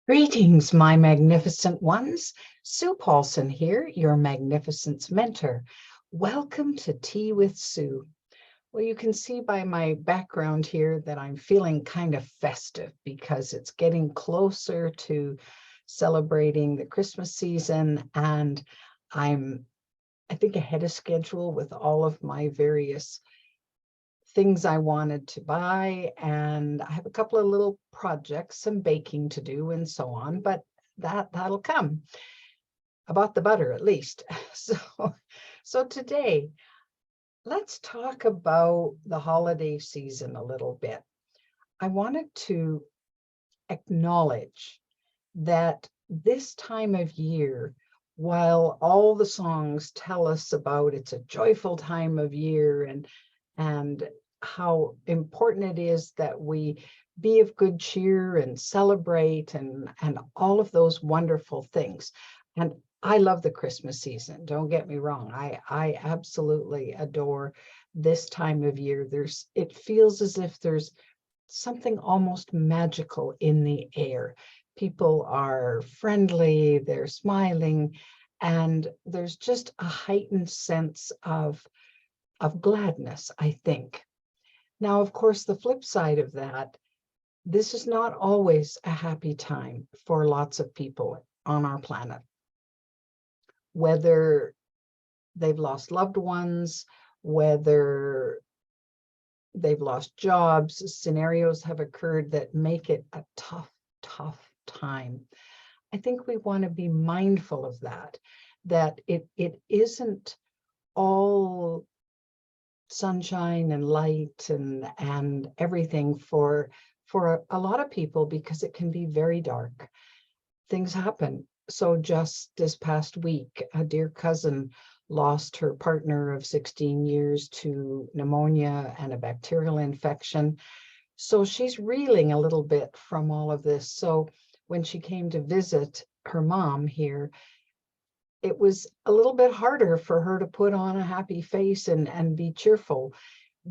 Greetings, my magnificent ones. Sue Paulson here, your magnificence mentor. Welcome to Tea with Sue. Well, you can see by my background here that I'm feeling kind of festive because it's getting closer to celebrating the Christmas season, and I think, ahead of schedule with all of my various things I wanted to buy, and I have a couple of little projects, some baking to do and so on, but that'll come. About the butter at least. So today, let's talk about the holiday season a little bit. I wanted to acknowledge that this time of year, while all the songs tell us about it's a joyful time of year and how important it is that we be of good cheer and celebrate and all of those wonderful things. And I love the Christmas season, don't get me wrong. I absolutely adore this time of year. It feels as if there's something almost magical in the air. People are friendly, they're smiling, and there's just a heightened sense of gladness, I think. Now, of course, the flip side of that, this is not always a happy time for lots of people on our planet. Whether they've lost loved ones, whether they've lost jobs, scenarios have occurred that make it a tough time. I think we want to be mindful of that it isn't all sunshine and light and everything for a lot of people, because it can be very dark. Things happen. So just this past week, a dear cousin lost her partner of 16 years to pneumonia and a bacterial infection. So she's reeling a little bit from all of this. So when she came to visit her mom here, it was a little bit harder for her to put on a happy face and be cheerful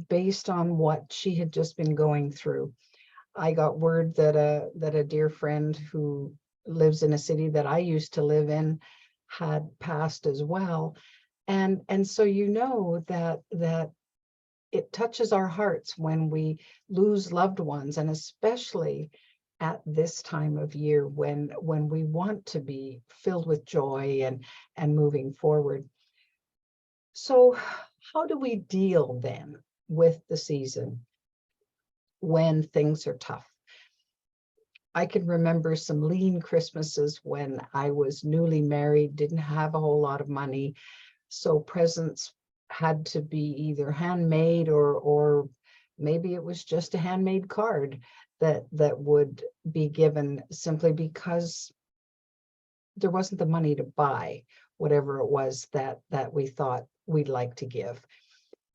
based on what she had just been going through. I got word that a dear friend who lives in a city that I used to live in had passed as well. And so you know that it touches our hearts when we lose loved ones, and especially at this time of year when we want to be filled with joy and moving forward. So how do we deal then with the season when things are tough? I can remember some lean Christmases when I was newly married, didn't have a whole lot of money, so presents had to be either handmade or maybe it was just a handmade card that would be given simply because there wasn't the money to buy whatever it was that we thought we'd like to give.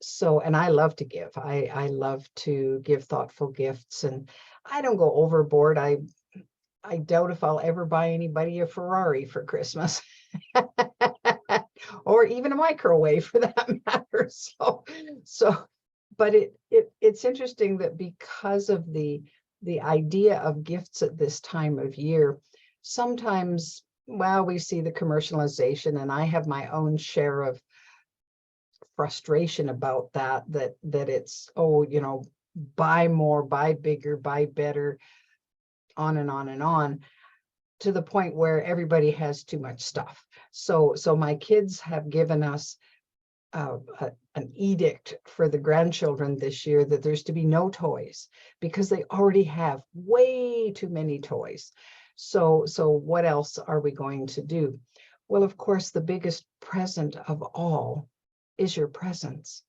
So, and I love to give. I love to give thoughtful gifts, and I don't go overboard. I doubt if I'll ever buy anybody a Ferrari for Christmas. Or even a microwave for that matter. But it's interesting that because of the idea of gifts at this time of year, sometimes, well, we see the commercialization, and I have my own share of frustration about that it's, oh, buy more, buy bigger, buy better, on and on and on, to the point where everybody has too much stuff. So my kids have given us an edict for the grandchildren this year that there's to be no toys because they already have way too many toys. So what else are we going to do? Well, of course, the biggest present of all is your presence,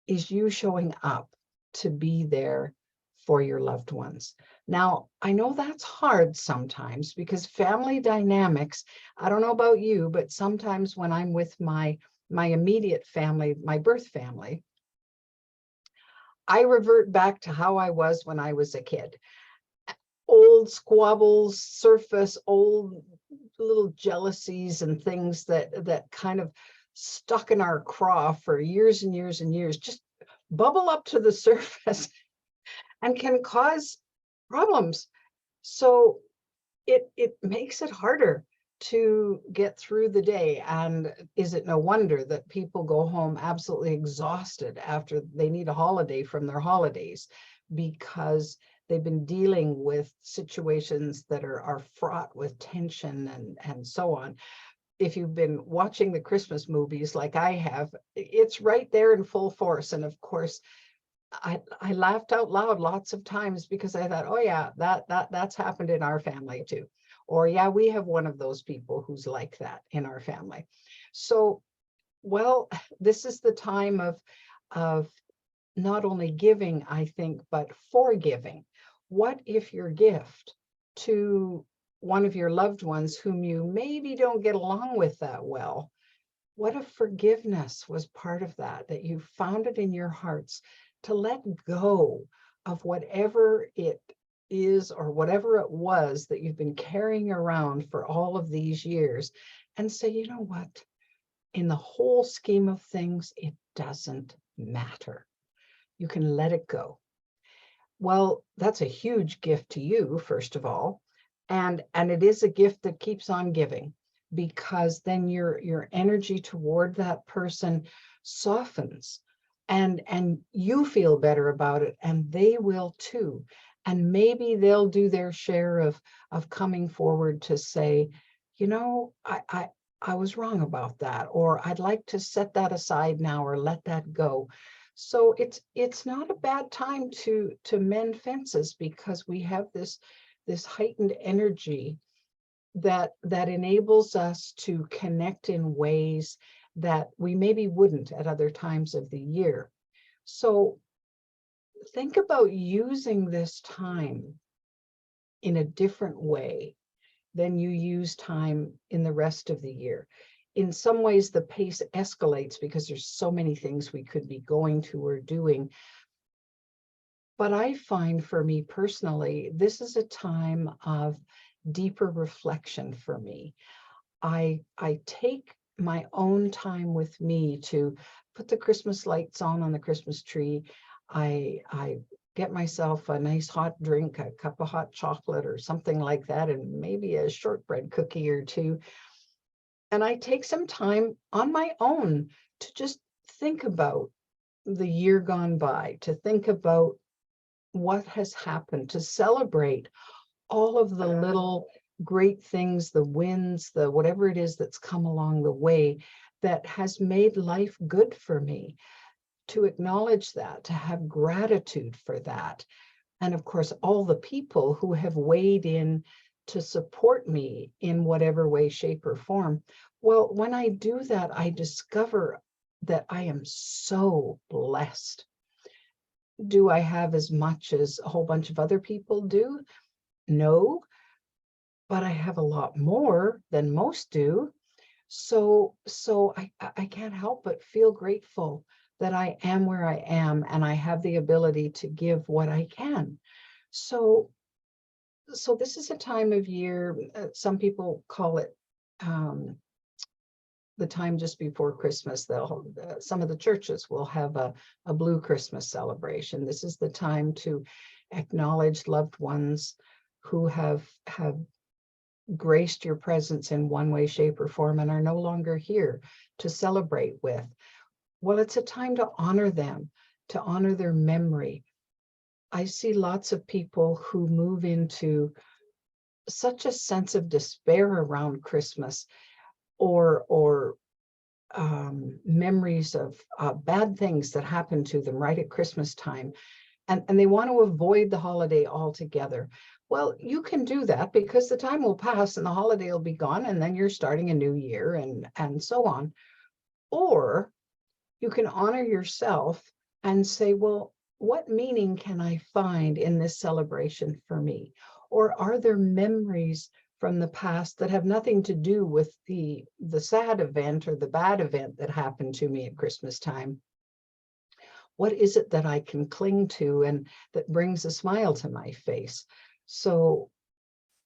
is you showing up to be there for your loved ones. Now, I know that's hard sometimes because family dynamics, I don't know about you, but sometimes when I'm with my immediate family, my birth family, I revert back to how I was when I was a kid. Old squabbles surface, old little jealousies and things that kind of stuck in our craw for years and years and years, just bubble up to the surface and can cause problems. So it makes it harder to get through the day. And is it no wonder that people go home absolutely exhausted after they need a holiday from their holidays, because they've been dealing with situations that are fraught with tension and so on. If you've been watching the Christmas movies like I have, it's right there in full force. And of course, I laughed out loud lots of times because I thought, oh yeah, that's happened in our family too. Or yeah, we have one of those people who's like that in our family. So, well, this is the time of not only giving, I think, but forgiving. What if your gift to one of your loved ones whom you maybe don't get along with that well, what if forgiveness was part of that, that you found it in your hearts to let go of whatever it is or whatever it was that you've been carrying around for all of these years, and say, you know what, in the whole scheme of things, it doesn't matter. You can let it go. Well, that's a huge gift to you, first of all. And it is a gift that keeps on giving, because then your energy toward that person softens, and you feel better about it, and they will too. And maybe they'll do their share of coming forward to say, you know, I was wrong about that, or I'd like to set that aside now, or let that go. So it's not a bad time to mend fences, because we have this heightened energy that enables us to connect in ways that we maybe wouldn't at other times of the year. So think about using this time in a different way than you use time in the rest of the year. In some ways, the pace escalates because there's so many things we could be going to or doing. But I find, for me personally, this is a time of deeper reflection for me. I take my own time with me to put the Christmas lights on the Christmas tree. I get myself a nice hot drink, a cup of hot chocolate or something like that, and maybe a shortbread cookie or two. And I take some time on my own to just think about the year gone by, to think about what has happened, to celebrate all of the little great things, the wins, the whatever it is that's come along the way that has made life good for me, to acknowledge that, to have gratitude for that. And of course, all the people who have weighed in to support me in whatever way, shape, or form. Well, when I do that, I discover that I am so blessed. Do I have as much as a whole bunch of other people do? No, but I have a lot more than most do. So I can't help but feel grateful that I am where I am, and I have the ability to give what I can. So this is a time of year, some people call it the time just before Christmas. Some of the churches will have a blue Christmas celebration. This is the time to acknowledge loved ones who have graced your presence in one way, shape, or form and are no longer here to celebrate with. Well, it's a time to honor them, to honor their memory. I see lots of people who move into such a sense of despair around Christmas, or memories of bad things that happen to them right at Christmas time, and they want to avoid the holiday altogether. Well, you can do that, because the time will pass and the holiday will be gone, and then you're starting a new year and so on. Or you can honor yourself and say, well, what meaning can I find in this celebration for me? Or are there memories from the past that have nothing to do with the sad event or the bad event that happened to me at Christmas time? What is it that I can cling to and that brings a smile to my face? So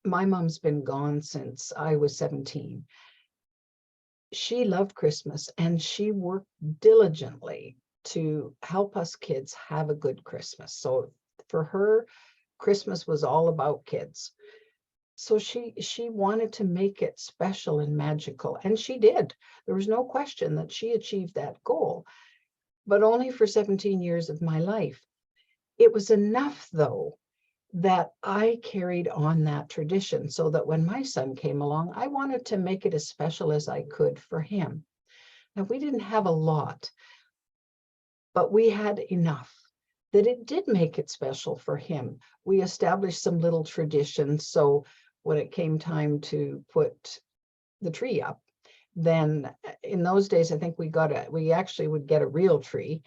my mom's been gone since I was 17. She loved Christmas, and she worked diligently to help us kids have a good Christmas. So for her, Christmas was all about kids. So she wanted to make it special and magical, and she did. There was no question that she achieved that goal, but only for 17 years of my life. It was enough, though, that I carried on that tradition, so that when my son came along, I wanted to make it as special as I could for him. Now, we didn't have a lot, but we had enough that it did make it special for him. We established some little traditions. So when it came time to put the tree up, then in those days, I think we actually would get a real tree.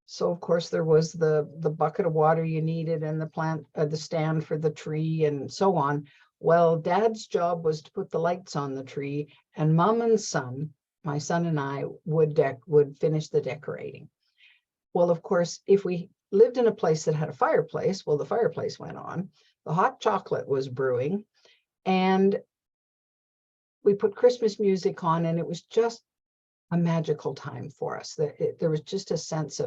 So of course there was the bucket of water you needed and the stand for the tree and so on. Well, Dad's job was to put the lights on the tree, and Mom and son, my son and I, would finish the decorating. Well, of course, if we lived in a place that had a fireplace, well, the fireplace went on, the hot chocolate was brewing, and we put Christmas music on, and it was just a magical time for us. There was just a sense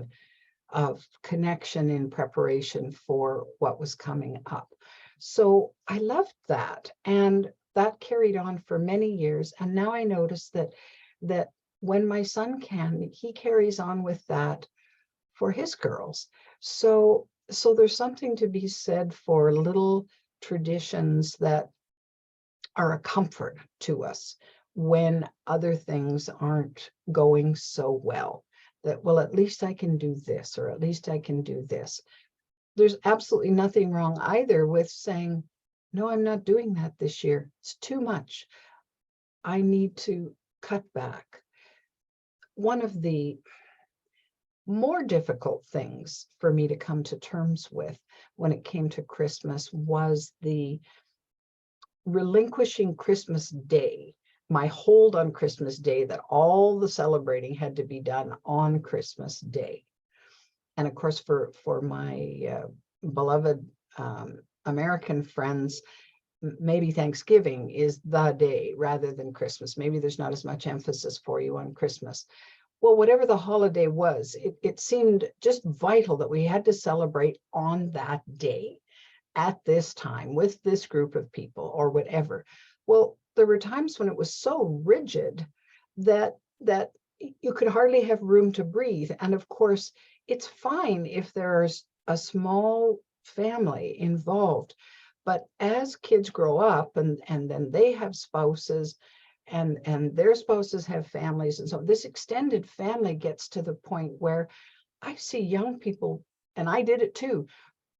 of connection in preparation for what was coming up. So I loved that, and that carried on for many years. And now I notice that when my son he carries on with that for his girls. So there's something to be said for little traditions that are a comfort to us when other things aren't going so well. That, well, at least I can do this, or at least I can do this. There's absolutely nothing wrong either with saying, no, I'm not doing that this year. It's too much. I need to cut back. One of the more difficult things for me to come to terms with when it came to Christmas was the relinquishing Christmas Day, my hold on Christmas Day, that all the celebrating had to be done on Christmas Day. And of course, for my beloved American friends, maybe Thanksgiving is the day rather than Christmas. Maybe there's not as much emphasis for you on Christmas. Well, whatever the holiday was, it seemed just vital that we had to celebrate on that day, at this time, with this group of people, or whatever. Well, there were times when it was so rigid that you could hardly have room to breathe. And of course, it's fine if there's a small family involved, but as kids grow up and then they have spouses, and their spouses have families, and so this extended family gets to the point where I see young people, and I did it too,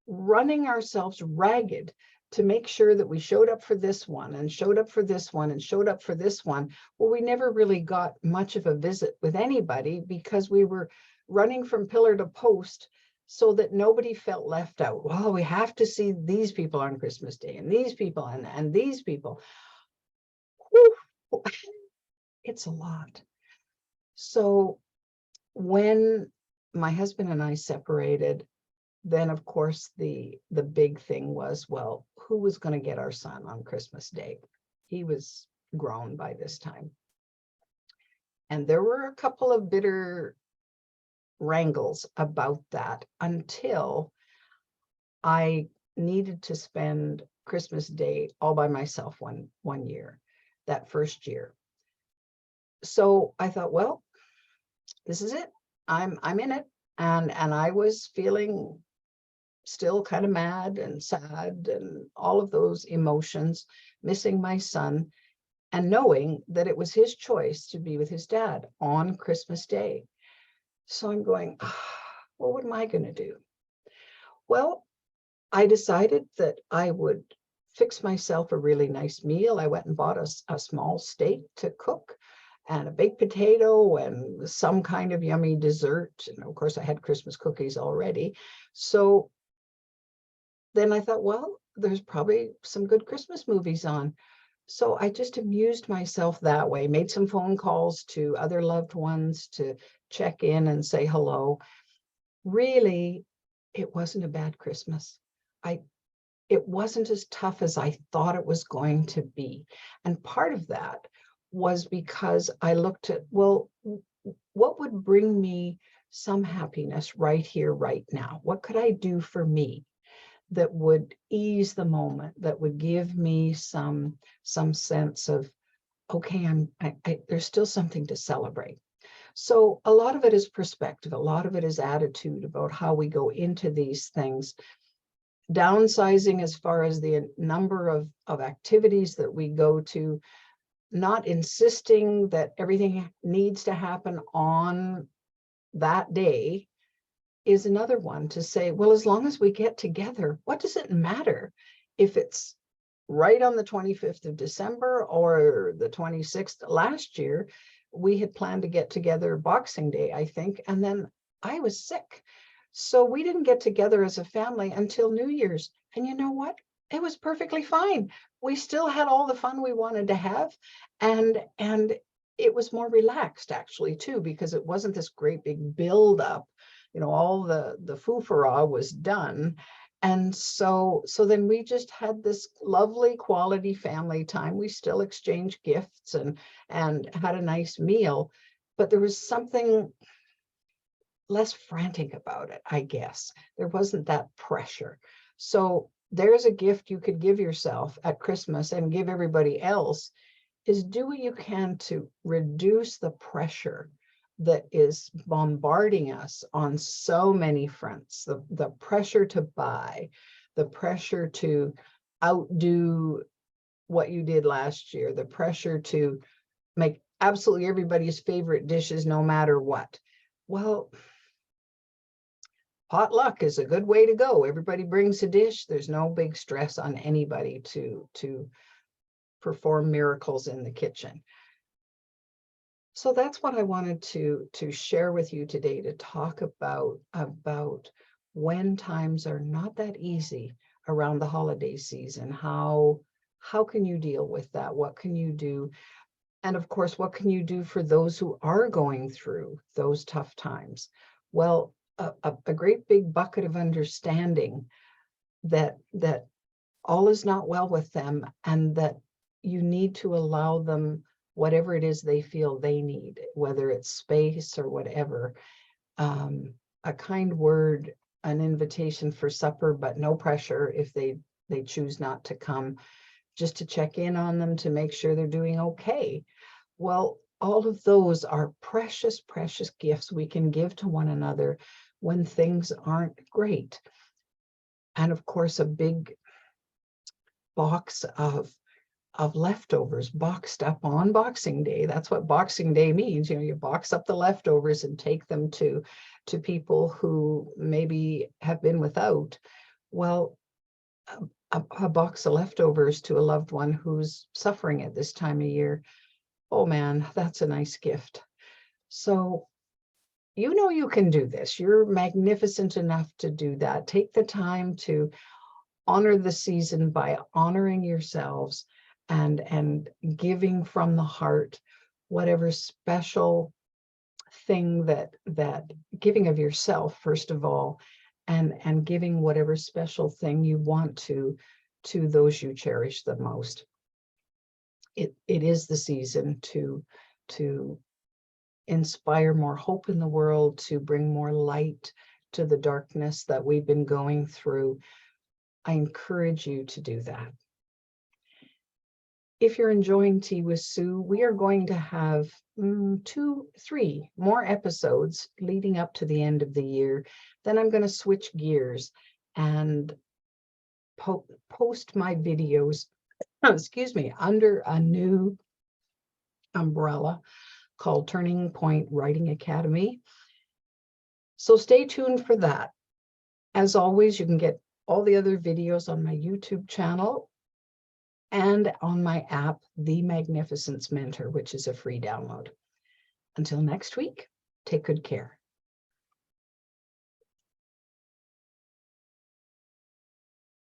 running ourselves ragged to make sure that we showed up for this one and showed up for this one and showed up for this one. Well, we never really got much of a visit with anybody because we were running from pillar to post so that nobody felt left out. Well, we have to see these people on Christmas Day, and these people and these people. Whew. It's a lot. So when my husband and I separated, then of course the big thing was, well, who was going to get our son on Christmas Day? He was grown by this time. And there were a couple of bitter wrangles about that until I needed to spend Christmas Day all by myself one year, that first year. So I thought, well, this is it. I'm in it. And I was feeling still kind of mad and sad and all of those emotions, missing my son, and knowing that it was his choice to be with his dad on Christmas Day. So I'm going, well, what am I going to do? Well, I decided that I would fix myself a really nice meal. I went and bought a small steak to cook, and a baked potato and some kind of yummy dessert. And of course, I had Christmas cookies already. So then I thought, well, there's probably some good Christmas movies on. So I just amused myself that way, made some phone calls to other loved ones to check in and say hello. Really, it wasn't a bad Christmas. It wasn't as tough as I thought it was going to be. And part of that was because I looked at, well, what would bring me some happiness right here, right now? What could I do for me that would ease the moment, that would give me some sense of, okay, there's still something to celebrate. So a lot of it is perspective. A lot of it is attitude about how we go into these things. Downsizing as far as the number of activities that we go to, not insisting that everything needs to happen on that day is another one. To say, well, as long as we get together, what does it matter if it's right on the 25th of December or the 26th? Last year, we had planned to get together Boxing Day, I think, and then I was sick. So we didn't get together as a family until New Year's. And you know what? It was perfectly fine. We still had all the fun we wanted to have. And it was more relaxed, actually, too, because it wasn't this great big buildup. You know, all the foo-for-ah was done. And so then we just had this lovely quality family time. We still exchanged gifts and had a nice meal, but there was something less frantic about it, I guess. There wasn't that pressure. So there's a gift you could give yourself at Christmas and give everybody else, is do what you can to reduce the pressure that is bombarding us on so many fronts. The pressure to buy, the pressure to outdo what you did last year, the pressure to make absolutely everybody's favorite dishes no matter what. Well, potluck is a good way to go. Everybody brings a dish. There's no big stress on anybody to perform miracles in the kitchen. So that's what I wanted to share with you today, to talk about when times are not that easy around the holiday season. How can you deal with that? What can you do? And of course, what can you do for those who are going through those tough times? Well, a great big bucket of understanding that all is not well with them, and that you need to allow them whatever it is they feel they need, whether it's space or whatever. A kind word, an invitation for supper, but no pressure if they choose not to come, just to check in on them, to make sure they're doing okay. Well, all of those are precious, precious gifts we can give to one another when things aren't great. And of course, a big box of leftovers boxed up on Boxing Day. That's what Boxing Day means. You know, you box up the leftovers and take them to people who maybe have been without. Well, a box of leftovers to a loved one who's suffering at this time of year. Oh man, that's a nice gift. So you know you can do this. You're magnificent enough to do that. Take the time to honor the season by honoring yourselves and giving from the heart whatever special thing that giving of yourself, first of all, and giving whatever special thing you want to those you cherish the most. It is the season to inspire more hope in the world, to bring more light to the darkness that we've been going through. I encourage you to do that. If you're enjoying Tea with Sue, we are going to have 2-3 more episodes leading up to the end of the year. Then I'm going to switch gears and post my videos, excuse me, under a new umbrella called Turning Point Writing Academy. So stay tuned for that. As always, you can get all the other videos on my YouTube channel and on my app, The Magnificence Mentor, which is a free download. Until next week, take good care.